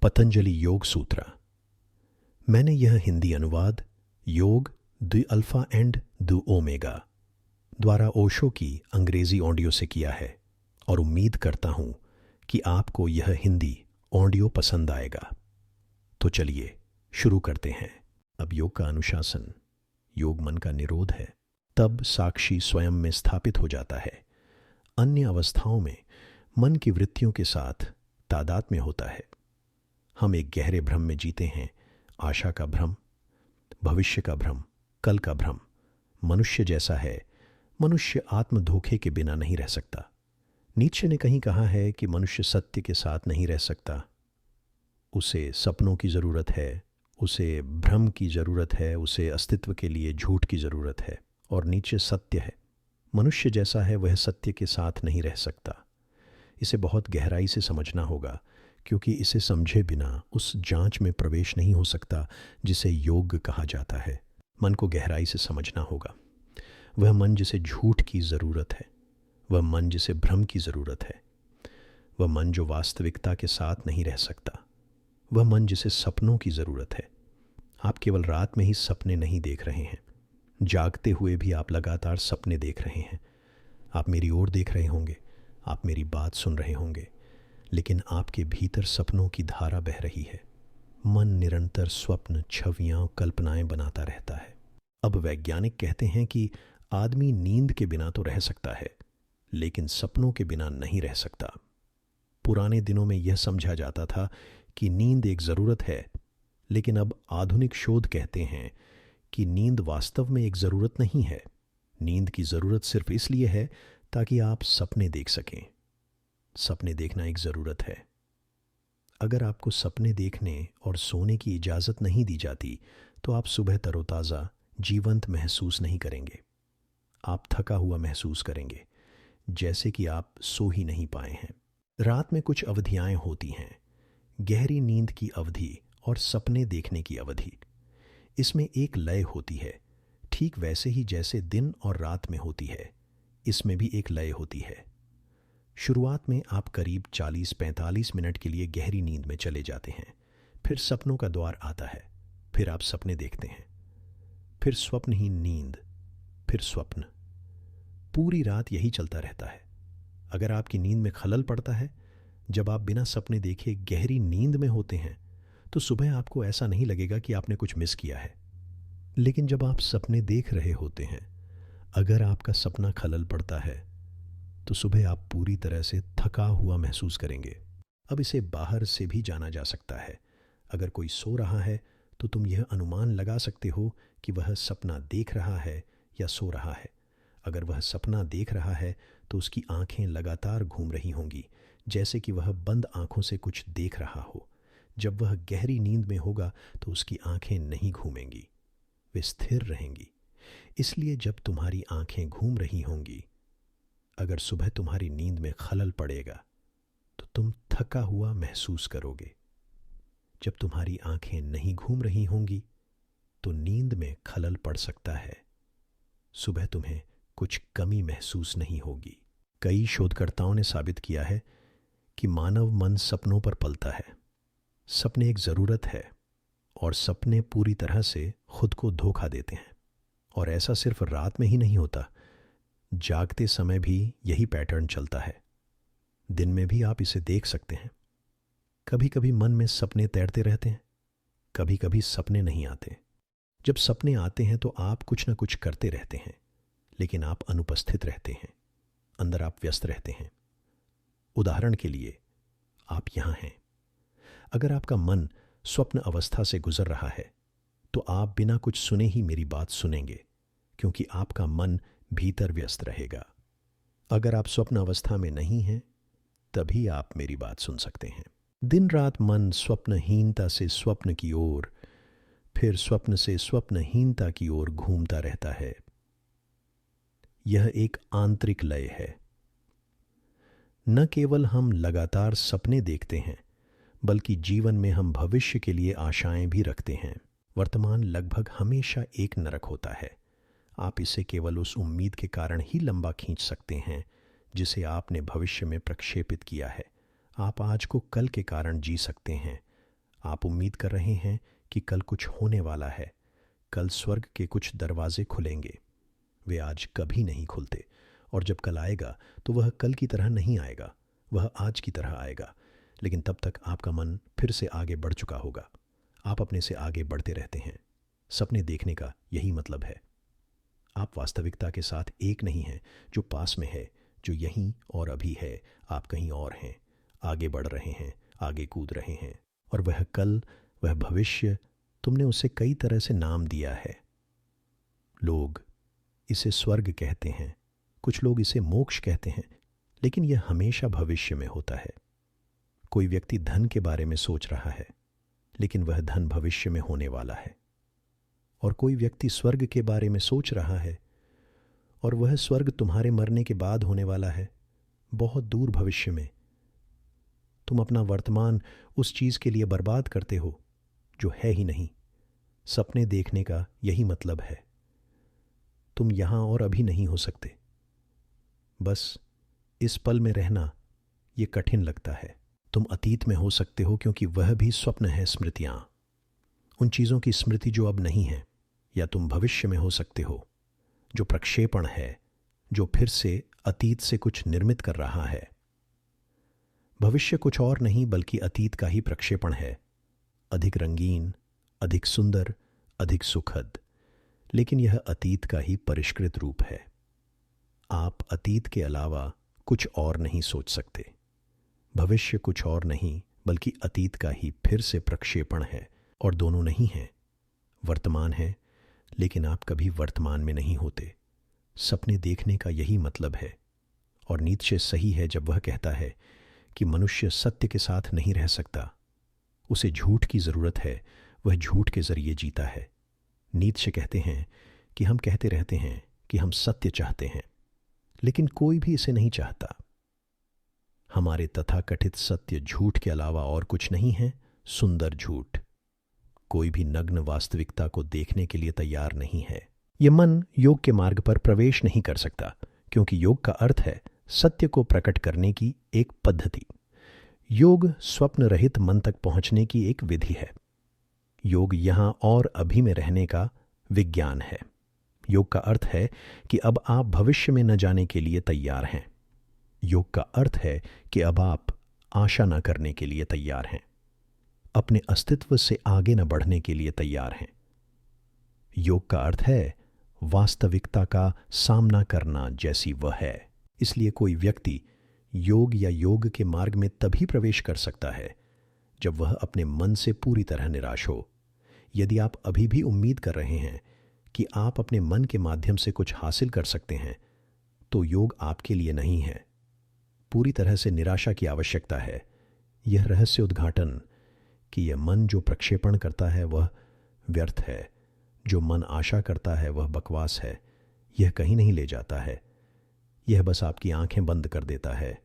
पतंजलि योग सूत्र। मैंने यह हिंदी अनुवाद योग the alpha and the omega द्वारा ओशो की अंग्रेजी ऑडियो से किया है और उम्मीद करता हूँ कि आपको यह हिंदी ऑडियो पसंद आएगा। तो चलिए शुरू करते हैं। अब योग का अनुशासन। योग मन का निरोध है, तब साक्षी स्वयं में स्थापित हो जाता है। अन्य अवस्थाओं में मन की वृत्तियों के साथ तादात्म्य होता है। हम एक गहरे भ्रम में जीते हैं, आशा का भ्रम, भविष्य का भ्रम, कल का भ्रम। मनुष्य जैसा है, मनुष्य आत्म धोखे के बिना नहीं रह सकता। नीत्शे ने कहीं कहा है कि मनुष्य सत्य के साथ नहीं रह सकता। उसे सपनों की ज़रूरत है, उसे भ्रम की ज़रूरत है, उसे अस्तित्व के लिए झूठ की ज़रूरत है। और नीत्शे सत्य है। मनुष्य जैसा है वह सत्य के साथ नहीं रह सकता। इसे बहुत गहराई से समझना होगा, क्योंकि इसे समझे बिना उस जांच में प्रवेश नहीं हो सकता जिसे योग कहा जाता है। मन को गहराई से समझना होगा। वह मन जिसे झूठ की ज़रूरत है, वह मन जिसे भ्रम की ज़रूरत है, वह मन जो वास्तविकता के साथ नहीं रह सकता, वह मन जिसे सपनों की ज़रूरत है। आप केवल रात में ही सपने नहीं देख रहे हैं, जागते हुए भी आप लगातार सपने देख रहे हैं। आप मेरी ओर देख रहे होंगे, आप मेरी बात सुन रहे होंगे, लेकिन आपके भीतर सपनों की धारा बह रही है। मन निरंतर स्वप्न, छवियां, कल्पनाएं बनाता रहता है। अब वैज्ञानिक कहते हैं कि आदमी नींद के बिना तो रह सकता है, लेकिन सपनों के बिना नहीं रह सकता। पुराने दिनों में यह समझा जाता था कि नींद एक ज़रूरत है, लेकिन अब आधुनिक शोध कहते हैं कि नींद वास्तव में एक ज़रूरत नहीं है। नींद की ज़रूरत सिर्फ इसलिए है ताकि आप सपने देख सकें। सपने देखना एक ज़रूरत है। अगर आपको सपने देखने और सोने की इजाज़त नहीं दी जाती तो आप सुबह तरोताज़ा, जीवंत महसूस नहीं करेंगे। आप थका हुआ महसूस करेंगे, जैसे कि आप सो ही नहीं पाए हैं। रात में कुछ अवधियाएं होती हैं, गहरी नींद की अवधि और सपने देखने की अवधि। इसमें एक लय होती है, ठीक वैसे ही जैसे दिन और रात में होती है। इसमें भी एक लय होती है। शुरुआत में आप करीब 40-45 मिनट के लिए गहरी नींद में चले जाते हैं। फिर सपनों का द्वार आता है। फिर आप सपने देखते हैं। फिर स्वप्नहीन नींद, फिर स्वप्न। पूरी रात यही चलता रहता है। अगर आपकी नींद में खलल पड़ता है, जब आप बिना सपने देखे गहरी नींद में होते हैं, तो सुबह आपको ऐसा नहीं लगेगा कि आपने कुछ मिस किया है। लेकिन जब आप सपने देख रहे होते हैं, अगर आपका सपना खलल पड़ता है तो सुबह आप पूरी तरह से थका हुआ महसूस करेंगे। अब इसे बाहर से भी जाना जा सकता है। अगर कोई सो रहा है तो तुम यह अनुमान लगा सकते हो कि वह सपना देख रहा है या सो रहा है। अगर वह सपना देख रहा है तो उसकी आंखें लगातार घूम रही होंगी, जैसे कि वह बंद आंखों से कुछ देख रहा हो। जब वह गहरी नींद में होगा तो उसकी आंखें नहीं घूमेंगी, वे स्थिर रहेंगी। इसलिए जब तुम्हारी आंखें घूम रही होंगी, अगर सुबह तुम्हारी नींद में खलल पड़ेगा तो तुम थका हुआ महसूस करोगे। जब तुम्हारी आंखें नहीं घूम रही होंगी तो नींद में खलल पड़ सकता है। सुबह तुम्हें कुछ कमी महसूस नहीं होगी। कई शोधकर्ताओं ने साबित किया है कि मानव मन सपनों पर पलता है। सपने एक ज़रूरत है और सपने पूरी तरह से खुद को धोखा देते हैं। और ऐसा सिर्फ रात में ही नहीं होता, जागते समय भी यही पैटर्न चलता है। दिन में भी आप इसे देख सकते हैं। कभी कभी मन में सपने तैरते रहते हैं, कभी कभी सपने नहीं आते। जब सपने आते हैं तो आप कुछ न कुछ करते रहते हैं, लेकिन आप अनुपस्थित रहते हैं। अंदर आप व्यस्त रहते हैं। उदाहरण के लिए, आप यहाँ हैं। अगर आपका मन स्वप्न अवस्था से गुजर रहा है तो आप बिना कुछ सुने ही मेरी बात सुनेंगे, क्योंकि आपका मन भीतर व्यस्त रहेगा। अगर आप स्वप्न अवस्था में नहीं हैं, तभी आप मेरी बात सुन सकते हैं। दिन रात मन स्वप्नहीनता से स्वप्न की ओर, फिर स्वप्न से स्वप्नहीनता की ओर घूमता रहता है। यह एक आंतरिक लय है। न केवल हम लगातार सपने देखते हैं, बल्कि जीवन में हम भविष्य के लिए आशाएं भी रखते हैं। वर्तमान लगभग हमेशा एक नरक होता है। आप इसे केवल उस उम्मीद के कारण ही लंबा खींच सकते हैं जिसे आपने भविष्य में प्रक्षेपित किया है। आप आज को कल के कारण जी सकते हैं। आप उम्मीद कर रहे हैं कि कल कुछ होने वाला है, कल स्वर्ग के कुछ दरवाजे खुलेंगे। वे आज कभी नहीं खुलते, और जब कल आएगा तो वह कल की तरह नहीं आएगा, वह आज की तरह आएगा। लेकिन तब तक आपका मन फिर से आगे बढ़ चुका होगा। आप अपने से आगे बढ़ते रहते हैं। सपने देखने का यही मतलब है। आप वास्तविकता के साथ एक नहीं हैं, जो पास में है, जो यहीं और अभी है। आप कहीं और हैं, आगे बढ़ रहे हैं, आगे कूद रहे हैं। और वह कल, वह भविष्य, तुमने उसे कई तरह से नाम दिया है। लोग इसे स्वर्ग कहते हैं, कुछ लोग इसे मोक्ष कहते हैं, लेकिन यह हमेशा भविष्य में होता है। कोई व्यक्ति धन के बारे में सोच रहा है, लेकिन वह धन भविष्य में होने वाला है। और कोई व्यक्ति स्वर्ग के बारे में सोच रहा है, और वह स्वर्ग तुम्हारे मरने के बाद होने वाला है, बहुत दूर भविष्य में। तुम अपना वर्तमान उस चीज के लिए बर्बाद करते हो जो है ही नहीं। सपने देखने का यही मतलब है। तुम यहां और अभी नहीं हो सकते। बस इस पल में रहना ये कठिन लगता है। तुम अतीत में हो सकते हो, क्योंकि वह भी स्वप्न है, स्मृतियां, उन चीजों की स्मृति जो अब नहीं है। या तुम भविष्य में हो सकते हो, जो प्रक्षेपण है, जो फिर से अतीत से कुछ निर्मित कर रहा है। भविष्य कुछ और नहीं बल्कि अतीत का ही प्रक्षेपण है, अधिक रंगीन, अधिक सुंदर, अधिक सुखद। लेकिन यह अतीत का ही परिष्कृत रूप है। आप अतीत के अलावा कुछ और नहीं सोच सकते। भविष्य कुछ और नहीं बल्कि अतीत का ही फिर से प्रक्षेपण है, और दोनों नहीं हैं। वर्तमान है, लेकिन आप कभी वर्तमान में नहीं होते। सपने देखने का यही मतलब है। और नीत्शे सही है जब वह कहता है कि मनुष्य सत्य के साथ नहीं रह सकता, उसे झूठ की जरूरत है, वह झूठ के जरिए जीता है। नीत्शे कहते हैं कि हम कहते रहते हैं कि हम सत्य चाहते हैं, लेकिन कोई भी इसे नहीं चाहता। हमारे तथाकथित सत्य झूठ के अलावा और कुछ नहीं है, सुंदर झूठ। कोई भी नग्न वास्तविकता को देखने के लिए तैयार नहीं है। यह मन योग के मार्ग पर प्रवेश नहीं कर सकता, क्योंकि योग का अर्थ है सत्य को प्रकट करने की एक पद्धति। योग स्वप्न रहित मन तक पहुंचने की एक विधि है। योग यहां और अभी में रहने का विज्ञान है। योग का अर्थ है कि अब आप भविष्य में न जाने के लिए तैयार हैं। योग का अर्थ है कि अब आप आशा न करने के लिए तैयार हैं, अपने अस्तित्व से आगे न बढ़ने के लिए तैयार हैं। योग का अर्थ है वास्तविकता का सामना करना जैसी वह है। इसलिए कोई व्यक्ति योग या योग के मार्ग में तभी प्रवेश कर सकता है जब वह अपने मन से पूरी तरह निराश हो। यदि आप अभी भी उम्मीद कर रहे हैं कि आप अपने मन के माध्यम से कुछ हासिल कर सकते हैं, तो योग आपके लिए नहीं है। पूरी तरह से निराशा की आवश्यकता है। यह रहस्य उद्घाटन कि यह मन जो प्रक्षेपण करता है वह व्यर्थ है, जो मन आशा करता है वह बकवास है, यह कहीं नहीं ले जाता है। यह बस आपकी आंखें बंद कर देता है,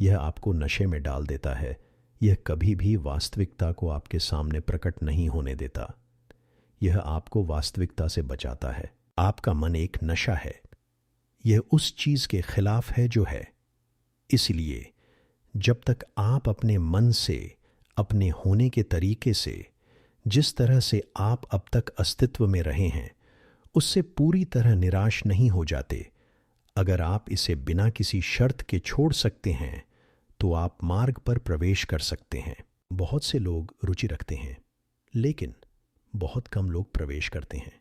यह आपको नशे में डाल देता है, यह कभी भी वास्तविकता को आपके सामने प्रकट नहीं होने देता। यह आपको वास्तविकता से बचाता है। आपका मन एक नशा है, यह उस चीज के खिलाफ है जो है। इसलिए जब तक आप अपने मन से, अपने होने के तरीके से, जिस तरह से आप अब तक अस्तित्व में रहे हैं, उससे पूरी तरह निराश नहीं हो जाते, अगर आप इसे बिना किसी शर्त के छोड़ सकते हैं, तो आप मार्ग पर प्रवेश कर सकते हैं। बहुत से लोग रुचि रखते हैं, लेकिन बहुत कम लोग प्रवेश करते हैं,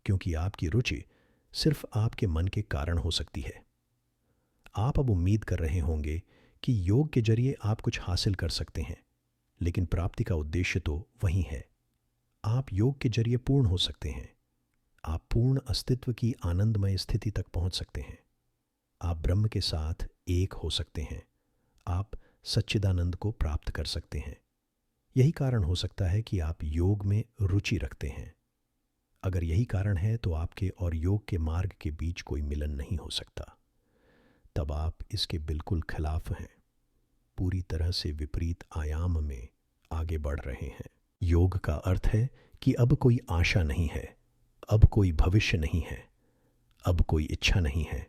क्योंकि आपकी रुचि सिर्फ आपके मन के कारण हो सकती है। आप अब उम्मीद कर रहे होंगे कि योग के जरिए आप कुछ हासिल कर सकते हैं, लेकिन प्राप्ति का उद्देश्य तो वही है। आप योग के जरिए पूर्ण हो सकते हैं। आप पूर्ण अस्तित्व की आनंदमय स्थिति तक पहुंच सकते हैं। आप ब्रह्म के साथ एक हो सकते हैं। आप सच्चिदानंद को प्राप्त कर सकते हैं। यही कारण हो सकता है कि आप योग में रुचि रखते हैं। अगर यही कारण है तो आपके और योग के मार्ग के बीच कोई मिलन नहीं हो सकता। तब आप इसके बिल्कुल खिलाफ हैं, पूरी तरह से विपरीत आयाम में आगे बढ़ रहे हैं। योग का अर्थ है कि अब कोई आशा नहीं है, अब कोई भविष्य नहीं है, अब कोई इच्छा नहीं है।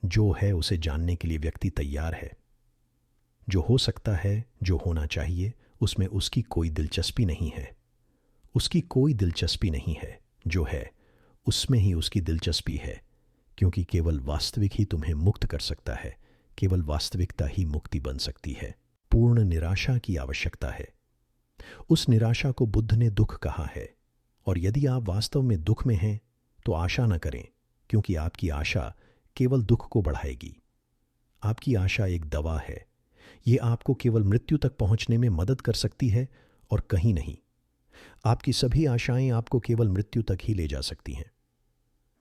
जो है उसे जानने के लिए व्यक्ति तैयार है। जो हो सकता है, जो होना चाहिए, उसमें उसकी कोई दिलचस्पी नहीं है। उसकी कोई दिलचस्पी नहीं है। जो है उसमें ही उसकी दिलचस्पी है, क्योंकि केवल वास्तविक ही तुम्हें मुक्त कर सकता है। केवल वास्तविकता ही मुक्ति बन सकती है। पूर्ण निराशा की आवश्यकता है। उस निराशा को बुद्ध ने दुख कहा है। और यदि आप वास्तव में दुख में हैं तो आशा न करें, क्योंकि आपकी आशा केवल दुख को बढ़ाएगी। आपकी आशा एक दवा है। ये आपको केवल मृत्यु तक पहुंचने में मदद कर सकती है और कहीं नहीं। आपकी सभी आशाएं आपको केवल मृत्यु तक ही ले जा सकती हैं।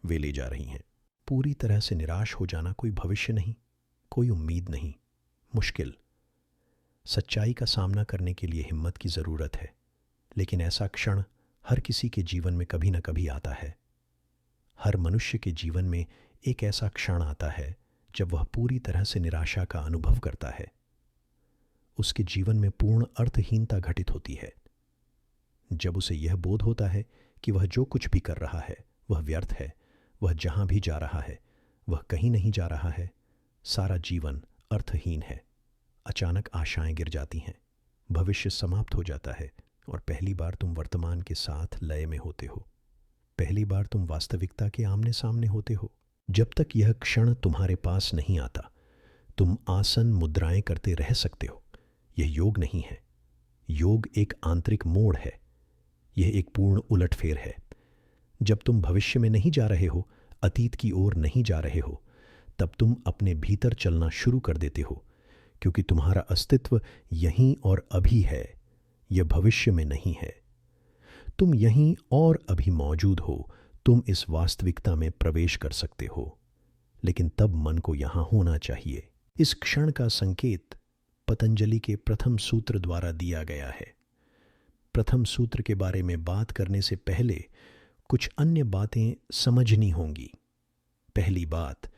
वे ले जा रही हैं। पूरी तरह से निराश हो जाना कोई भविष्य नहीं, कोई उम्मीद नहीं, मुश्किल। सच्चाई का सामना करने के लिए हिम्मत की ज़रूरत है, लेकिन ऐसा क्षण हर किसी के जीवन में कभी न कभी आता है। हर मनुष्य के जीवन में एक ऐसा क्षण आता है जब वह पूरी तरह से निराशा का अनुभव करता है। उसके जीवन में पूर्ण अर्थहीनता घटित होती है। जब उसे यह बोध होता है कि वह जो कुछ भी कर रहा है वह व्यर्थ है, वह जहां भी जा रहा है वह कहीं नहीं जा रहा है, सारा जीवन अर्थहीन है। अचानक आशाएं गिर जाती हैं, भविष्य समाप्त हो जाता है और पहली बार तुम वर्तमान के साथ लय में होते हो। पहली बार तुम वास्तविकता के आमने सामने होते हो। जब तक यह क्षण तुम्हारे पास नहीं आता, तुम आसन मुद्राएं करते रह सकते हो। यह योग नहीं है। योग एक आंतरिक मोड़ है। यह एक पूर्ण उलटफेर है। जब तुम भविष्य में नहीं जा रहे हो, अतीत की ओर नहीं जा रहे हो, तब तुम अपने भीतर चलना शुरू कर देते हो, क्योंकि तुम्हारा अस्तित्व यहीं और अभी है। यह भविष्य में नहीं है। तुम यहीं और अभी मौजूद हो। तुम इस वास्तविकता में प्रवेश कर सकते हो, लेकिन तब मन को यहां होना चाहिए। इस क्षण का संकेत पतंजलि के प्रथम सूत्र द्वारा दिया गया है। प्रथम सूत्र के बारे में बात करने से पहले कुछ अन्य बातें समझनी होंगी। पहली बात,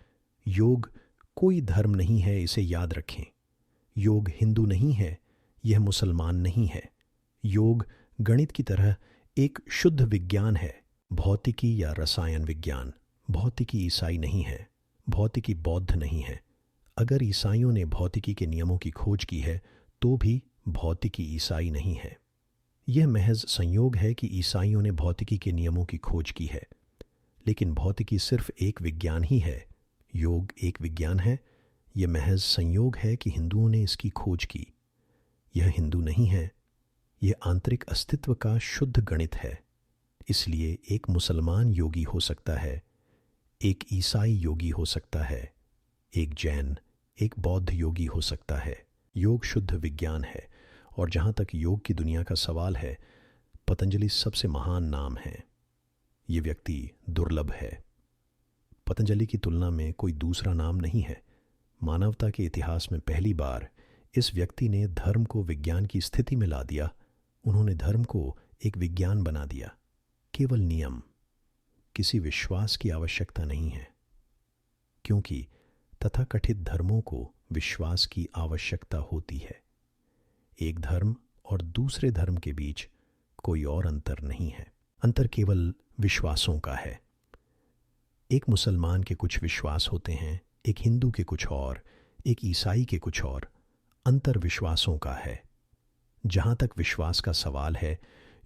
योग कोई धर्म नहीं है, इसे याद रखें। योग हिंदू नहीं है, यह मुसलमान नहीं है। योग गणित की तरह एक शुद्ध विज्ञान है, भौतिकी या रसायन विज्ञान। भौतिकी ईसाई नहीं है, भौतिकी बौद्ध नहीं है। अगर ईसाइयों ने भौतिकी के नियमों की खोज की है तो भी भौतिकी ईसाई नहीं है। यह महज संयोग है कि ईसाइयों ने भौतिकी के नियमों की खोज की है, लेकिन भौतिकी सिर्फ एक विज्ञान ही है। योग एक विज्ञान है। यह महज संयोग है कि हिंदुओं ने इसकी खोज की। यह हिंदू नहीं है, यह आंतरिक अस्तित्व का शुद्ध गणित है। इसलिए एक मुसलमान योगी हो सकता है, एक ईसाई योगी हो सकता है, एक जैन, एक बौद्ध योगी हो सकता है। योग शुद्ध विज्ञान है। और जहाँ तक योग की दुनिया का सवाल है, पतंजलि सबसे महान नाम है। ये व्यक्ति दुर्लभ है। पतंजलि की तुलना में कोई दूसरा नाम नहीं है। मानवता के इतिहास में पहली बार इस व्यक्ति ने धर्म को विज्ञान की स्थिति में ला दिया। उन्होंने धर्म को एक विज्ञान बना दिया। केवल नियम, किसी विश्वास की आवश्यकता नहीं है, क्योंकि तथाकथित धर्मों को विश्वास की आवश्यकता होती है। एक धर्म और दूसरे धर्म के बीच कोई और अंतर नहीं है। अंतर केवल विश्वासों का है। एक मुसलमान के कुछ विश्वास होते हैं, एक हिंदू के कुछ और, एक ईसाई के कुछ और। अंतर विश्वासों का है। जहां तक विश्वास का सवाल है,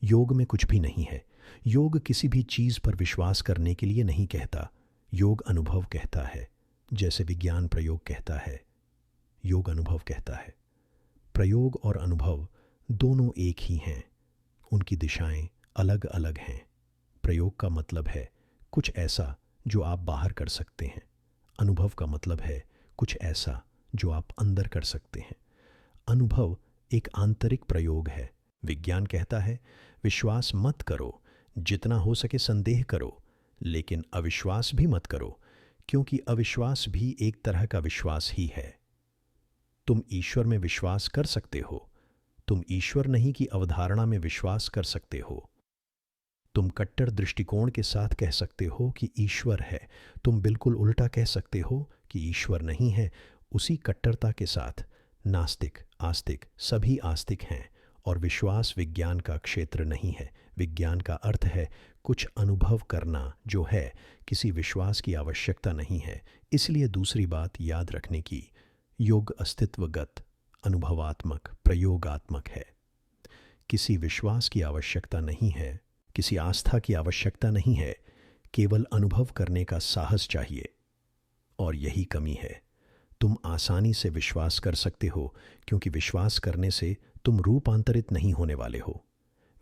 योग में कुछ भी नहीं है। योग किसी भी चीज पर विश्वास करने के लिए नहीं कहता। योग अनुभव कहता है, जैसे विज्ञान प्रयोग कहता है। योग अनुभव कहता है। प्रयोग और अनुभव दोनों एक ही हैं, उनकी दिशाएं अलग अलग हैं। प्रयोग का मतलब है कुछ ऐसा जो आप बाहर कर सकते हैं। अनुभव का मतलब है कुछ ऐसा जो आप अंदर कर सकते हैं। अनुभव एक आंतरिक प्रयोग है। विज्ञान कहता है विश्वास मत करो, जितना हो सके संदेह करो, लेकिन अविश्वास भी मत करो, क्योंकि अविश्वास भी एक तरह का विश्वास ही है। तुम ईश्वर में विश्वास कर सकते हो, तुम ईश्वर नहीं की अवधारणा में विश्वास कर सकते हो। तुम कट्टर दृष्टिकोण के साथ कह सकते हो कि ईश्वर है, तुम बिल्कुल उल्टा कह सकते हो कि ईश्वर नहीं है। उसी कट्टरता के साथ नास्तिक, आस्तिक, सभी आस्तिक हैं। और विश्वास विज्ञान का क्षेत्र नहीं है। विज्ञान का अर्थ है कुछ अनुभव करना जो है, किसी विश्वास की आवश्यकता नहीं है। इसलिए दूसरी बात याद रखने की, योग अस्तित्वगत, अनुभवात्मक, प्रयोगात्मक है। किसी विश्वास की आवश्यकता नहीं है, किसी आस्था की आवश्यकता नहीं है, केवल अनुभव करने का साहस चाहिए। और यही कमी है। तुम आसानी से विश्वास कर सकते हो क्योंकि विश्वास करने से तुम रूपांतरित नहीं होने वाले हो।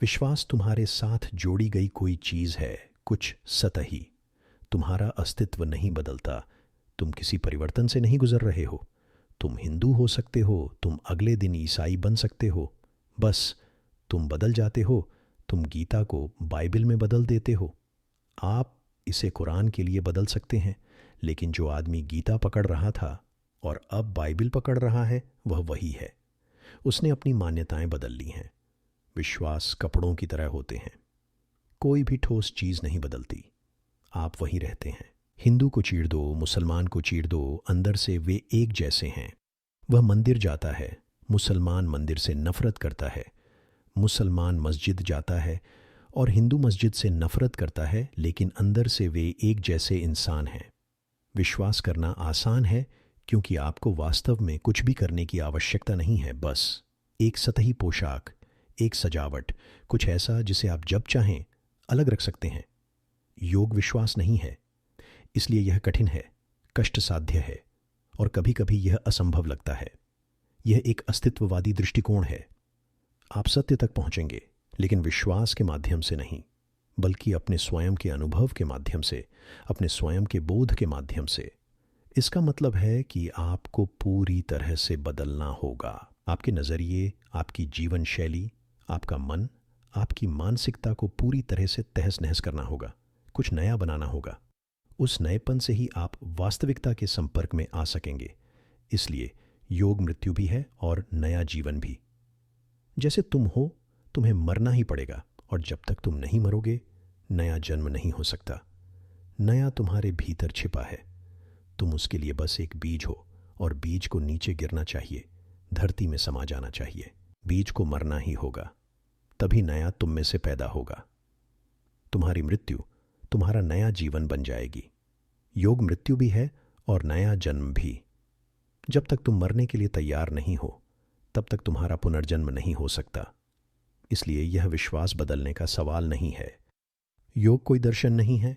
विश्वास तुम्हारे साथ जोड़ी गई कोई चीज है, कुछ सतही। तुम्हारा अस्तित्व नहीं बदलता, तुम किसी परिवर्तन से नहीं गुजर रहे हो। तुम हिंदू हो सकते हो, तुम अगले दिन ईसाई बन सकते हो, बस तुम बदल जाते हो। तुम गीता को बाइबल में बदल देते हो। आप इसे कुरान के लिए बदल सकते हैं, लेकिन जो आदमी गीता पकड़ रहा था और अब बाइबल पकड़ रहा है वह वही है। उसने अपनी मान्यताएं बदल ली हैं। विश्वास कपड़ों की तरह होते हैं, कोई भी ठोस चीज नहीं बदलती, आप वही रहते हैं। हिंदू को चीर दो, मुसलमान को चीर दो, अंदर से वे एक जैसे हैं। वह मंदिर जाता है, मुसलमान मंदिर से नफरत करता है। मुसलमान मस्जिद जाता है और हिंदू मस्जिद से नफरत करता है, लेकिन अंदर से वे एक जैसे इंसान हैं। विश्वास करना आसान है क्योंकि आपको वास्तव में कुछ भी करने की आवश्यकता नहीं है, बस एक सतही पोशाक, एक सजावट, कुछ ऐसा जिसे आप जब चाहें अलग रख सकते हैं। योग विश्वास नहीं है, इसलिए यह कठिन है, कष्ट साध्य है और कभी कभी यह असंभव लगता है। यह एक अस्तित्ववादी दृष्टिकोण है। आप सत्य तक पहुंचेंगे, लेकिन विश्वास के माध्यम से नहीं, बल्कि अपने स्वयं के अनुभव के माध्यम से, अपने स्वयं के बोध के माध्यम से। इसका मतलब है कि आपको पूरी तरह से बदलना होगा। आपके नज़रिए, आपकी जीवन शैली, आपका मन, आपकी मानसिकता को पूरी तरह से तहस नहस करना होगा। कुछ नया बनाना होगा। उस नएपन से ही आप वास्तविकता के संपर्क में आ सकेंगे। इसलिए योग मृत्यु भी है और नया जीवन भी। जैसे तुम हो, तुम्हें मरना ही पड़ेगा, और जब तक तुम नहीं मरोगे नया जन्म नहीं हो सकता। नया तुम्हारे भीतर छिपा है। तुम उसके लिए बस एक बीज हो, और बीज को नीचे गिरना चाहिए, धरती में समा जाना चाहिए। बीज को मरना ही होगा, तभी नया तुम में से पैदा होगा। तुम्हारी मृत्यु तुम्हारा नया जीवन बन जाएगी। योग मृत्यु भी है और नया जन्म भी। जब तक तुम मरने के लिए तैयार नहीं हो, तब तक तुम्हारा पुनर्जन्म नहीं हो सकता। इसलिए यह विश्वास बदलने का सवाल नहीं है। योग कोई दर्शन नहीं है।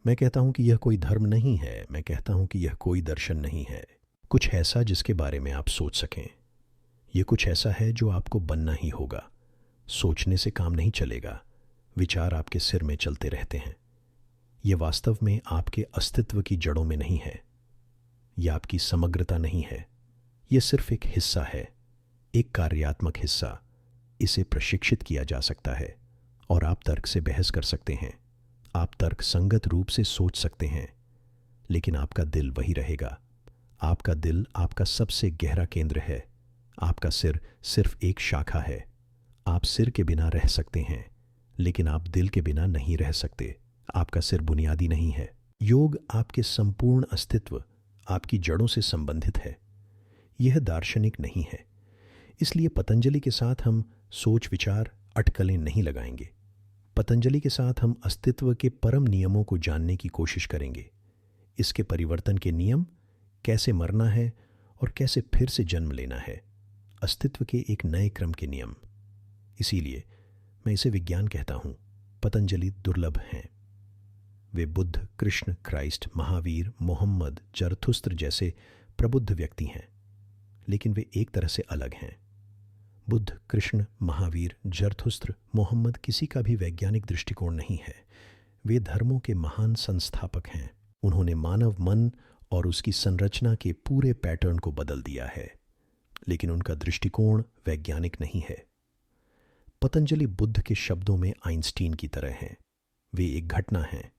मैं कहता हूं कि यह कोई धर्म नहीं है। मैं कहता हूं कि यह कोई दर्शन नहीं है। कुछ ऐसा जिसके बारे में आप सोच सकें। यह कुछ ऐसा है जो आपको बनना ही होगा। सोचने से काम नहीं चलेगा। विचार आपके सिर में चलते रहते हैं। यह वास्तव में आपके अस्तित्व की जड़ों में नहीं है। यह आपकी समग्रता नहीं है। यह सिर्फ एक हिस्सा है, एक कार्यात्मक हिस्सा। इसे प्रशिक्षित किया जा सकता है और आप तर्क से बहस कर सकते हैं। आप तर्क संगत रूप से सोच सकते हैं, लेकिन आपका दिल वही रहेगा। आपका दिल आपका सबसे गहरा केंद्र है। आपका सिर सिर्फ एक शाखा है। आप सिर के बिना रह सकते हैं, लेकिन आप दिल के बिना नहीं रह सकते। आपका सिर बुनियादी नहीं है। योग आपके संपूर्ण अस्तित्व, आपकी जड़ों से संबंधित है। यह दार्शनिक नहीं है। इसलिए पतंजलि के साथ हम सोच विचार अटकलें नहीं लगाएंगे। पतंजलि के साथ हम अस्तित्व के परम नियमों को जानने की कोशिश करेंगे। इसके परिवर्तन के नियम, कैसे मरना है और कैसे फिर से जन्म लेना है, अस्तित्व के एक नए क्रम के नियम। इसीलिए मैं इसे विज्ञान कहता हूं। पतंजलि दुर्लभ हैं। वे बुद्ध, कृष्ण, क्राइस्ट, महावीर, मोहम्मद, जरथुस्त्र जैसे प्रबुद्ध व्यक्ति हैं, लेकिन वे एक तरह से अलग हैं। बुद्ध, कृष्ण, महावीर, जरथुस्त्र, मोहम्मद किसी का भी वैज्ञानिक दृष्टिकोण नहीं है। वे धर्मों के महान संस्थापक हैं। उन्होंने मानव मन और उसकी संरचना के पूरे पैटर्न को बदल दिया है, लेकिन उनका दृष्टिकोण वैज्ञानिक नहीं है। पतंजलि बुद्ध के शब्दों में आइंस्टीन की तरह हैं। वे एक घटना हैं।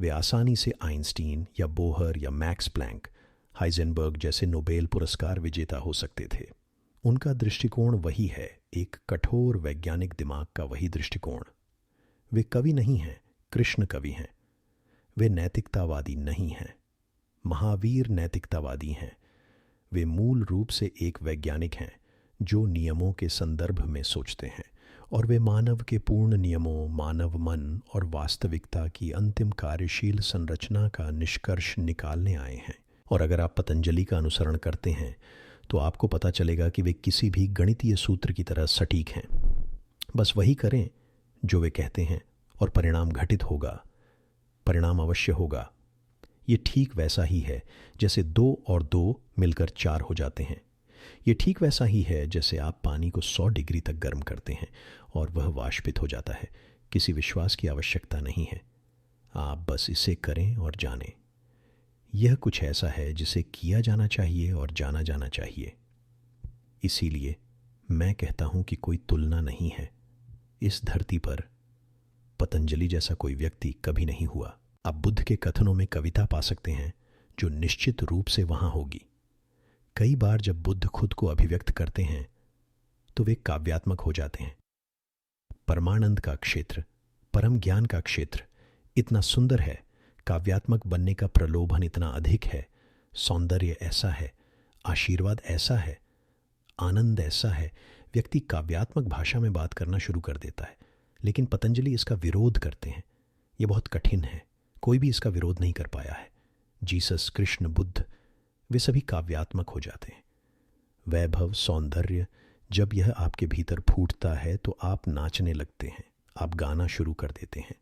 वे आसानी से आइंस्टीन या बोहर या मैक्स प्लैंक, हाइजेनबर्ग जैसे नोबेल पुरस्कार विजेता हो सकते थे। उनका दृष्टिकोण वही है, एक कठोर वैज्ञानिक दिमाग का वही दृष्टिकोण। वे कवि नहीं हैं, कृष्ण कवि हैं। वे नैतिकतावादी नहीं हैं। महावीर नैतिकतावादी हैं। वे मूल रूप से एक वैज्ञानिक हैं जो नियमों के संदर्भ में सोचते हैं, और वे मानव के पूर्ण नियमों, मानव मन और वास्तविकता की अंतिम कार्यशील संरचना का निष्कर्ष निकालने आए हैं। और अगर आप पतंजलि का अनुसरण करते हैं तो आपको पता चलेगा कि वे किसी भी गणितीय सूत्र की तरह सटीक हैं। बस वही करें जो वे कहते हैं और परिणाम घटित होगा, परिणाम अवश्य होगा। ये ठीक वैसा ही है जैसे 2 और 2 मिलकर 4 हो जाते हैं। ये ठीक वैसा ही है जैसे आप पानी को 100 डिग्री तक गर्म करते हैं और वह वाष्पित हो जाता है। किसी विश्वास की आवश्यकता नहीं है, आप बस इसे करें और जानें। यह कुछ ऐसा है जिसे किया जाना चाहिए और जाना जाना चाहिए। इसीलिए मैं कहता हूं कि कोई तुलना नहीं है। इस धरती पर पतंजलि जैसा कोई व्यक्ति कभी नहीं हुआ। आप बुद्ध के कथनों में कविता पा सकते हैं जो निश्चित रूप से वहां होगी। कई बार जब बुद्ध खुद को अभिव्यक्त करते हैं तो वे काव्यात्मक हो जाते हैं। परमानंद का क्षेत्र, परम ज्ञान का क्षेत्र इतना सुंदर है, काव्यात्मक बनने का प्रलोभन इतना अधिक है, सौंदर्य ऐसा है, आशीर्वाद ऐसा है, आनंद ऐसा है, व्यक्ति काव्यात्मक भाषा में बात करना शुरू कर देता है। लेकिन पतंजलि इसका विरोध करते हैं। यह बहुत कठिन है, कोई भी इसका विरोध नहीं कर पाया है। जीसस, कृष्ण, बुद्ध, वे सभी काव्यात्मक हो जाते हैं। वैभव, सौंदर्य जब यह आपके भीतर फूटता है तो आप नाचने लगते हैं, आप गाना शुरू कर देते हैं।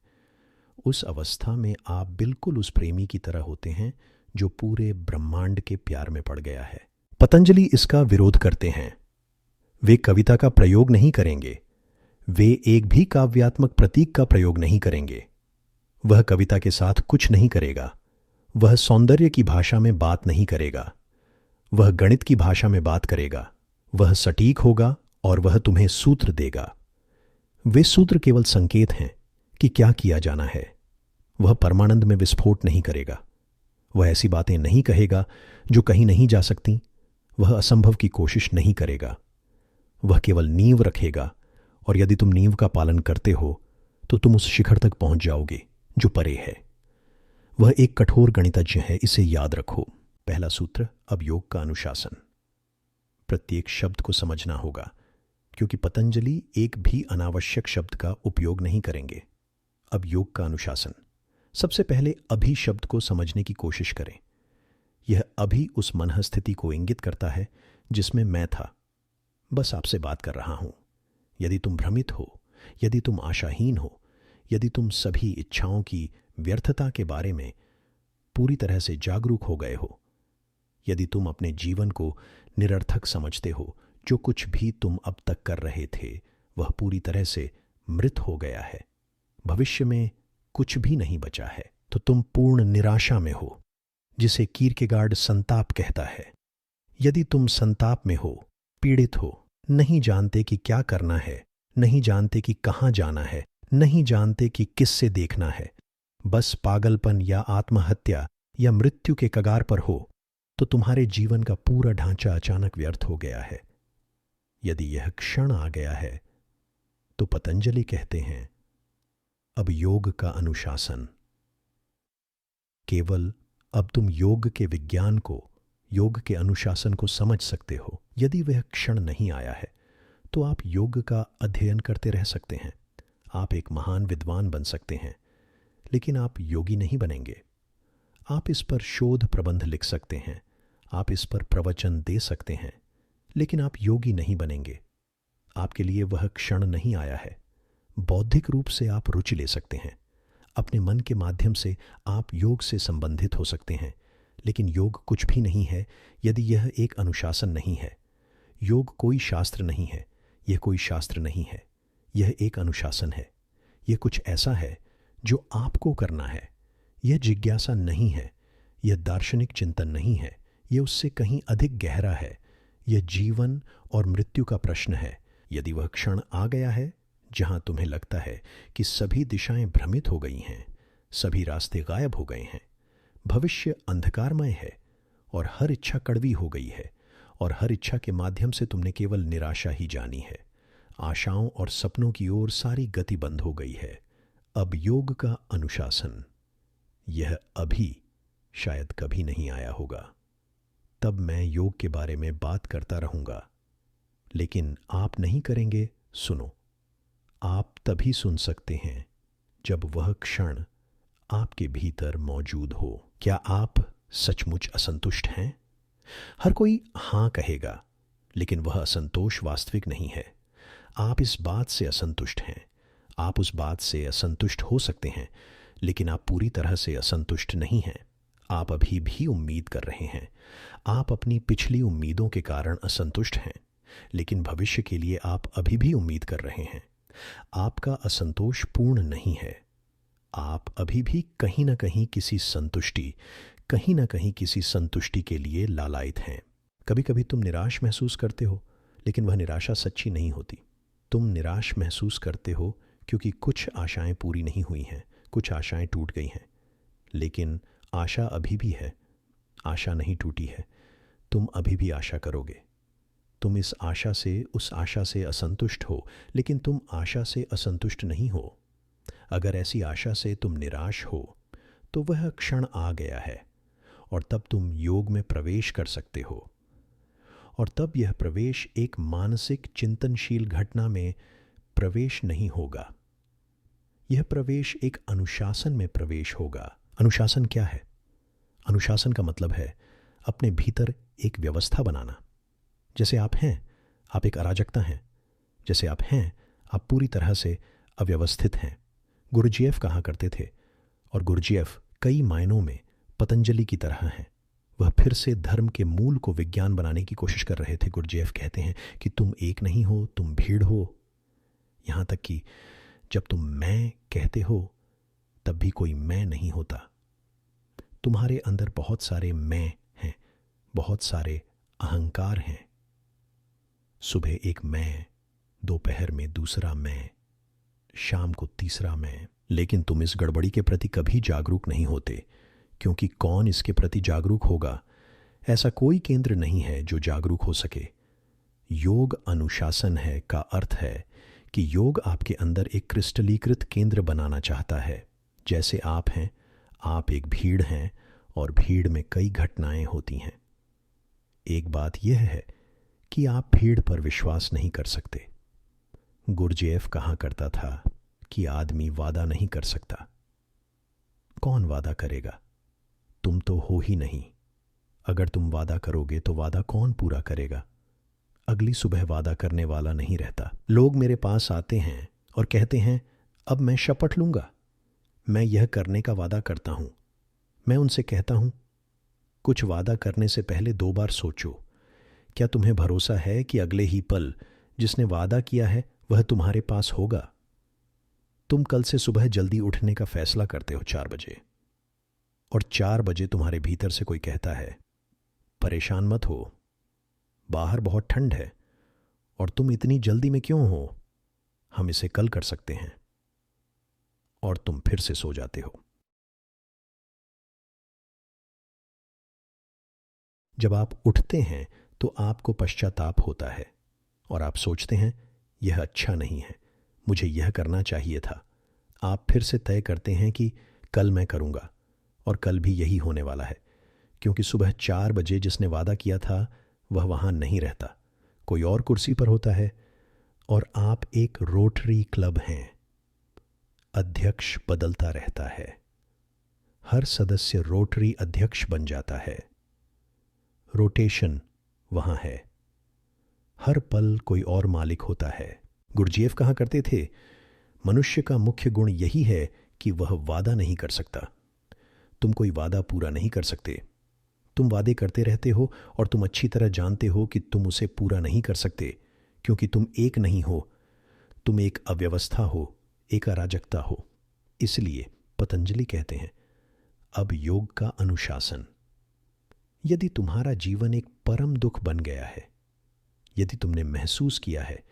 उस अवस्था में आप बिल्कुल उस प्रेमी की तरह होते हैं जो पूरे ब्रह्मांड के प्यार में पड़ गया है। पतंजलि इसका विरोध करते हैं। वे कविता का प्रयोग नहीं करेंगे, वे एक भी काव्यात्मक प्रतीक का प्रयोग नहीं करेंगे। वह कविता के साथ कुछ नहीं करेगा, वह सौंदर्य की भाषा में बात नहीं करेगा, वह गणित की भाषा में बात करेगा। वह सटीक होगा और वह तुम्हें सूत्र देगा। वे सूत्र केवल संकेत हैं कि क्या किया जाना है। वह परमानंद में विस्फोट नहीं करेगा। वह ऐसी बातें नहीं कहेगा जो कहीं नहीं जा सकती। वह असंभव की कोशिश नहीं करेगा। वह केवल नींव रखेगा, और यदि तुम नींव का पालन करते हो तो तुम उस शिखर तक पहुंच जाओगे जो परे है। वह एक कठोर गणितज्ञ है, इसे याद रखो। पहला सूत्र, अब योग का अनुशासन। प्रत्येक शब्द को समझना होगा, क्योंकि पतंजलि एक भी अनावश्यक शब्द का उपयोग नहीं करेंगे। अब योग का अनुशासन। सबसे पहले अभी शब्द को समझने की कोशिश करें। यह अभी उस मनः स्थिति को इंगित करता है जिसमें मैं था, बस आपसे बात कर रहा हूं। यदि तुम भ्रमित हो, यदि तुम आशाहीन हो, यदि तुम सभी इच्छाओं की व्यर्थता के बारे में पूरी तरह से जागरूक हो गए हो, यदि तुम अपने जीवन को निरर्थक समझते हो, जो कुछ भी तुम अब तक कर रहे थे वह पूरी तरह से मृत हो गया है, भविष्य में कुछ भी नहीं बचा है, तो तुम पूर्ण निराशा में हो, जिसे कीरकेगार्ड संताप कहता है। यदि तुम संताप में हो, पीड़ित हो, नहीं जानते कि क्या करना है, नहीं जानते कि कहाँ जाना है, नहीं जानते कि किससे देखना है, बस पागलपन या आत्महत्या या मृत्यु के कगार पर हो, तो तुम्हारे जीवन का पूरा ढांचा अचानक व्यर्थ हो गया है। यदि यह क्षण आ गया है तो पतंजलि कहते हैं, अब योग का अनुशासन। केवल अब तुम योग के विज्ञान को, योग के अनुशासन को समझ सकते हो। यदि वह क्षण नहीं आया है तो आप योग का अध्ययन करते रह सकते हैं, आप एक महान विद्वान बन सकते हैं, लेकिन आप योगी नहीं बनेंगे। आप इस पर शोध प्रबंध लिख सकते हैं, आप इस पर प्रवचन दे सकते हैं, लेकिन आप योगी नहीं बनेंगे। आपके लिए वह क्षण नहीं आया है। बौद्धिक रूप से आप रुचि ले सकते हैं, अपने मन के माध्यम से आप योग से संबंधित हो सकते हैं, लेकिन योग कुछ भी नहीं है यदि यह एक अनुशासन नहीं है। योग कोई शास्त्र नहीं है, यह कोई शास्त्र नहीं है, यह एक अनुशासन है। यह कुछ ऐसा है जो आपको करना है। यह जिज्ञासा नहीं है, यह दार्शनिक चिंतन नहीं है, यह उससे कहीं अधिक गहरा है। यह जीवन और मृत्यु का प्रश्न है। यदि वह क्षण आ गया है जहां तुम्हें लगता है कि सभी दिशाएं भ्रमित हो गई हैं, सभी रास्ते गायब हो गए हैं, भविष्य अंधकारमय है और हर इच्छा कड़वी हो गई है, और हर इच्छा के माध्यम से तुमने केवल निराशा ही जानी है, आशाओं और सपनों की ओर सारी गति बंद हो गई है, अब योग का अनुशासन। यह अभी शायद कभी नहीं आया होगा। तब मैं योग के बारे में बात करता रहूंगा, लेकिन आप नहीं करेंगे। सुनो, आप तभी सुन सकते हैं जब वह क्षण आपके भीतर मौजूद हो। क्या आप सचमुच असंतुष्ट हैं? हर कोई हां कहेगा, लेकिन वह असंतोष वास्तविक नहीं है। आप इस बात से असंतुष्ट हैं, आप उस बात से असंतुष्ट हो सकते हैं, लेकिन आप पूरी तरह से असंतुष्ट नहीं हैं। आप अभी भी उम्मीद कर रहे हैं। आप अपनी पिछली उम्मीदों के कारण असंतुष्ट हैं, लेकिन भविष्य के लिए आप अभी भी उम्मीद कर रहे हैं। आपका असंतोष पूर्ण नहीं है। आप अभी भी कहीं न कहीं किसी संतुष्टि, कहीं न कहीं किसी संतुष्टि के लिए लालायित हैं। कभी कभी तुम निराश महसूस करते हो, लेकिन वह निराशा सच्ची नहीं होती। तुम निराश महसूस करते हो क्योंकि कुछ आशाएं पूरी नहीं हुई हैं, कुछ आशाएं टूट गई हैं। लेकिन आशा अभी भी है, आशा नहीं टूटी है। तुम अभी भी आशा करोगे। तुम इस आशा से, उस आशा से असंतुष्ट हो, लेकिन तुम आशा से असंतुष्ट नहीं हो। अगर ऐसी आशा से तुम निराश हो, तो वह क्षण आ गया है और तब तुम योग में प्रवेश कर सकते हो। और तब यह प्रवेश एक मानसिक चिंतनशील घटना में प्रवेश नहीं होगा। यह प्रवेश एक अनुशासन में प्रवेश होगा। अनुशासन क्या है? अनुशासन का मतलब है अपने भीतर एक व्यवस्था बनाना। जैसे आप हैं, आप एक अराजकता हैं। जैसे आप हैं, आप पूरी तरह से अव्यवस्थित हैं। गुरुजीएफ कहा करते थे, और गुरुजीएफ कई मायनों में पतंजलि की तरह हैं। वह फिर से धर्म के मूल को विज्ञान बनाने की कोशिश कर रहे थे। गुरुजीएफ कहते हैं कि तुम एक नहीं हो, तुम भीड़ हो। यहाँ तक कि जब तुम मैं कहते हो, तब भी कोई मैं नहीं होता। तुम्हारे अंदर बहुत सारे मैं हैं, बहुत सारे अहंकार हैं। सुबह एक मैं, दोपहर में दूसरा मैं, शाम को तीसरा मैं। लेकिन तुम इस गड़बड़ी के प्रति कभी जागरूक नहीं होते, क्योंकि कौन इसके प्रति जागरूक होगा? ऐसा कोई केंद्र नहीं है जो जागरूक हो सके। योग अनुशासन है का अर्थ है कि योग आपके अंदर एक क्रिस्टलीकृत केंद्र बनाना चाहता है। जैसे आप हैं, आप एक भीड़ हैं और भीड़ में कई घटनाएं होती हैं। एक बात यह है कि आप भीड़ पर विश्वास नहीं कर सकते। गुरजेफ कहा करता था कि आदमी वादा नहीं कर सकता। कौन वादा करेगा? तुम तो हो ही नहीं। अगर तुम वादा करोगे तो वादा कौन पूरा करेगा? अगली सुबह वादा करने वाला नहीं रहता। लोग मेरे पास आते हैं और कहते हैं, अब मैं शपथ लूंगा, मैं यह करने का वादा करता हूं। मैं उनसे कहता हूं, कुछ वादा करने से पहले 2 बार सोचो। क्या तुम्हें भरोसा है कि अगले ही पल जिसने वादा किया है वह तुम्हारे पास होगा? तुम कल से सुबह जल्दी उठने का फैसला करते हो 4 बजे, और 4 बजे तुम्हारे भीतर से कोई कहता है, परेशान मत हो, बाहर बहुत ठंड है और तुम इतनी जल्दी में क्यों हो, हम इसे कल कर सकते हैं। और तुम फिर से सो जाते हो। जब आप उठते हैं तो आपको पश्चाताप होता है और आप सोचते हैं, यह अच्छा नहीं है, मुझे यह करना चाहिए था। आप फिर से तय करते हैं कि कल मैं करूंगा, और कल भी यही होने वाला है, क्योंकि सुबह 4 बजे जिसने वादा किया था वह वहां नहीं रहता, कोई और कुर्सी पर होता है। और आप एक रोटरी क्लब हैं। अध्यक्ष बदलता रहता है, हर सदस्य रोटरी अध्यक्ष बन जाता है। रोटेशन वहां है, हर पल कोई और मालिक होता है। गुरजीएफ कहा करते थे, मनुष्य का मुख्य गुण यही है कि वह वादा नहीं कर सकता। तुम कोई वादा पूरा नहीं कर सकते। तुम वादे करते रहते हो और तुम अच्छी तरह जानते हो कि तुम उसे पूरा नहीं कर सकते, क्योंकि तुम एक नहीं हो, तुम एक अव्यवस्था हो, एक अराजकता हो। इसलिए पतंजलि कहते हैं, अब योग का अनुशासन। यदि तुम्हारा जीवन एक परम दुख बन गया है, यदि तुमने महसूस किया है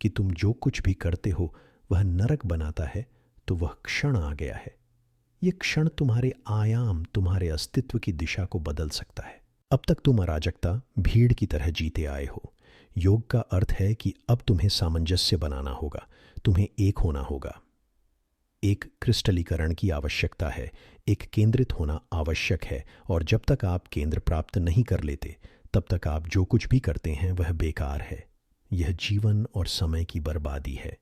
कि तुम जो कुछ भी करते हो वह नरक बनाता है, तो वह क्षण आ गया है। यह क्षण तुम्हारे आयाम, तुम्हारे अस्तित्व की दिशा को बदल सकता है। अब तक तुम अराजकता, भीड़ की तरह जीते आए हो। योग का अर्थ है कि अब तुम्हें सामंजस्य बनाना होगा, तुम्हें एक होना होगा। एक क्रिस्टलीकरण की आवश्यकता है, एक केंद्रित होना आवश्यक है, और जब तक आप केंद्र प्राप्त नहीं कर लेते, तब तक आप जो कुछ भी करते हैं वह बेकार है। यह जीवन और समय की बर्बादी है।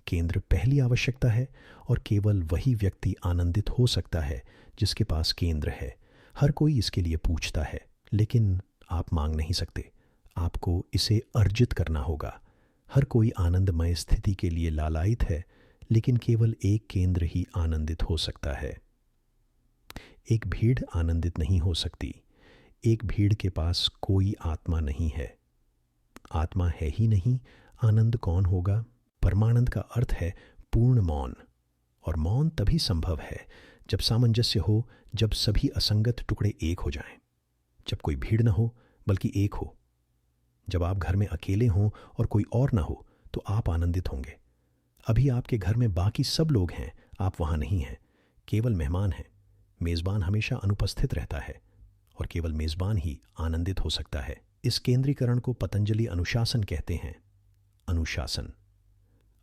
केंद्र पहली आवश्यकता है, और केवल वही व्यक्ति आनंदित हो सकता है जिसके पास केंद्र है। हर कोई इसके लिए पूछता है, लेकिन आप मांग नहीं सकते। आपको इसे अर्जित करना होगा। हर कोई आनंदमय स्थिति के लिए लालायित है, लेकिन केवल एक केंद्र ही आनंदित हो सकता है। एक भीड़ आनंदित नहीं हो सकती। एक भीड़ के पास कोई आत्मा नहीं है। आत्मा है ही नहीं, आनंद कौन होगा? परमानंद का अर्थ है पूर्ण मौन, और मौन तभी संभव है जब सामंजस्य हो, जब सभी असंगत टुकड़े एक हो जाएं, जब कोई भीड़ न हो बल्कि एक हो। जब आप घर में अकेले हों और कोई और ना हो तो आप आनंदित होंगे। अभी आपके घर में बाकी सब लोग हैं, आप वहाँ नहीं हैं, केवल मेहमान हैं। मेज़बान हमेशा अनुपस्थित रहता है और केवल मेज़बान ही आनंदित हो सकता है। इस केंद्रीकरण को पतंजलि अनुशासन कहते हैं। अनुशासन।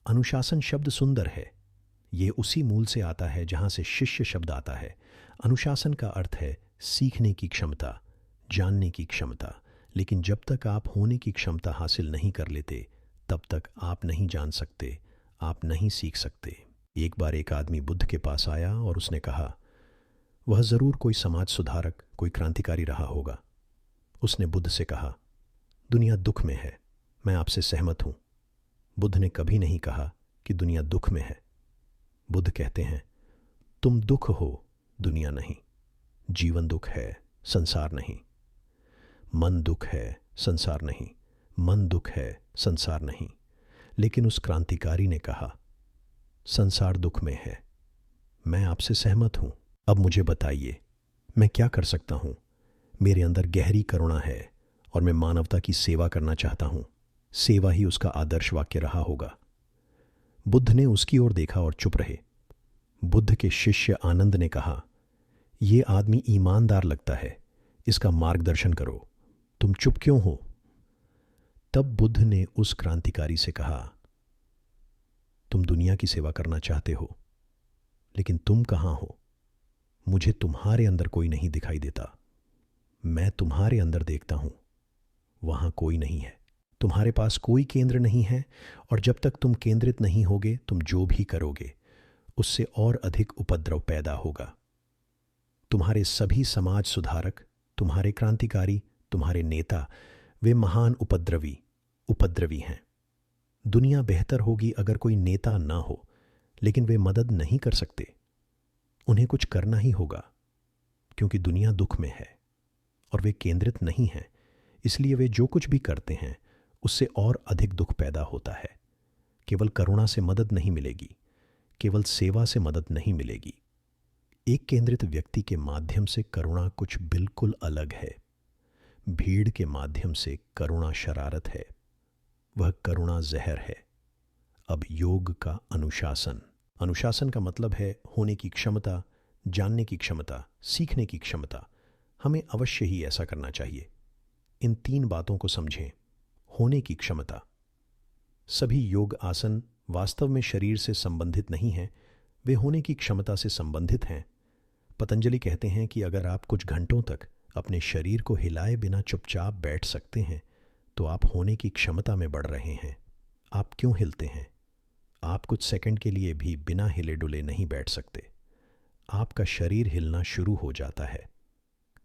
अनुशासन शब्द सुंदर है। ये उसी मूल से आता है जहाँ से शिष्य शब्द आता है। अनुशासन का अर्थ है सीखने की क्षमता, जानने की क्षमता। लेकिन जब तक आप होने की क्षमता हासिल नहीं कर लेते, तब तक आप नहीं जान सकते, आप नहीं सीख सकते। एक बार एक आदमी बुद्ध के पास आया और उसने कहा, वह ज़रूर कोई समाज सुधारक, कोई क्रांतिकारी रहा होगा। उसने बुद्ध से कहा, दुनिया दुख में है, मैं आपसे सहमत हूँ। बुद्ध ने कभी नहीं कहा कि दुनिया दुख में है। बुद्ध कहते हैं, तुम दुख हो, दुनिया नहीं। जीवन दुख है, संसार नहीं। मन दुख है, संसार नहीं। मन दुख है, संसार नहीं। लेकिन उस क्रांतिकारी ने कहा, संसार दुख में है, मैं आपसे सहमत हूं। अब मुझे बताइए, मैं क्या कर सकता हूं? मेरे अंदर गहरी करुणा है और मैं मानवता की सेवा करना चाहता हूं। सेवा ही उसका आदर्श वाक्य रहा होगा। बुद्ध ने उसकी ओर देखा और चुप रहे। बुद्ध के शिष्य आनंद ने कहा, यह आदमी ईमानदार लगता है, इसका मार्गदर्शन करो। तुम चुप क्यों हो? तब बुद्ध ने उस क्रांतिकारी से कहा, तुम दुनिया की सेवा करना चाहते हो, लेकिन तुम कहाँ हो? मुझे तुम्हारे अंदर कोई नहीं दिखाई देता। मैं तुम्हारे अंदर देखता हूं, वहां कोई नहीं है। तुम्हारे पास कोई केंद्र नहीं है, और जब तक तुम केंद्रित नहीं होगे, तुम जो भी करोगे उससे और अधिक उपद्रव पैदा होगा। तुम्हारे सभी समाज सुधारक, तुम्हारे क्रांतिकारी, तुम्हारे नेता, वे महान उपद्रवी हैं। दुनिया बेहतर होगी अगर कोई नेता ना हो, लेकिन वे मदद नहीं कर सकते। उन्हें कुछ करना ही होगा, क्योंकि दुनिया दुख में है और वे केंद्रित नहीं हैं। इसलिए वे जो कुछ भी करते हैं उससे और अधिक दुख पैदा होता है। केवल करुणा से मदद नहीं मिलेगी, केवल सेवा से मदद नहीं मिलेगी। एक केंद्रित व्यक्ति के माध्यम से करुणा कुछ बिल्कुल अलग है। भीड़ के माध्यम से करुणा शरारत है, वह करुणा जहर है। अब योग का अनुशासन। अनुशासन का मतलब है होने की क्षमता, जानने की क्षमता, सीखने की क्षमता। हमें अवश्य ही ऐसा करना चाहिए। इन 3 बातों को समझें। होने की क्षमता। सभी योग आसन वास्तव में शरीर से संबंधित नहीं हैं, वे होने की क्षमता से संबंधित हैं। पतंजलि कहते हैं कि अगर आप कुछ घंटों तक अपने शरीर को हिलाए बिना चुपचाप बैठ सकते हैं, तो आप होने की क्षमता में बढ़ रहे हैं। आप क्यों हिलते हैं? आप कुछ सेकंड के लिए भी बिना हिले डुले नहीं बैठ सकते। आपका शरीर हिलना शुरू हो जाता है।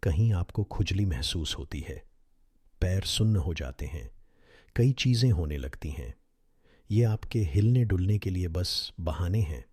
कहीं आपको खुजली महसूस होती है, पैर सुन्न हो जाते हैं, कई चीज़ें होने लगती हैं। ये आपके हिलने डुलने के लिए बस बहाने हैं।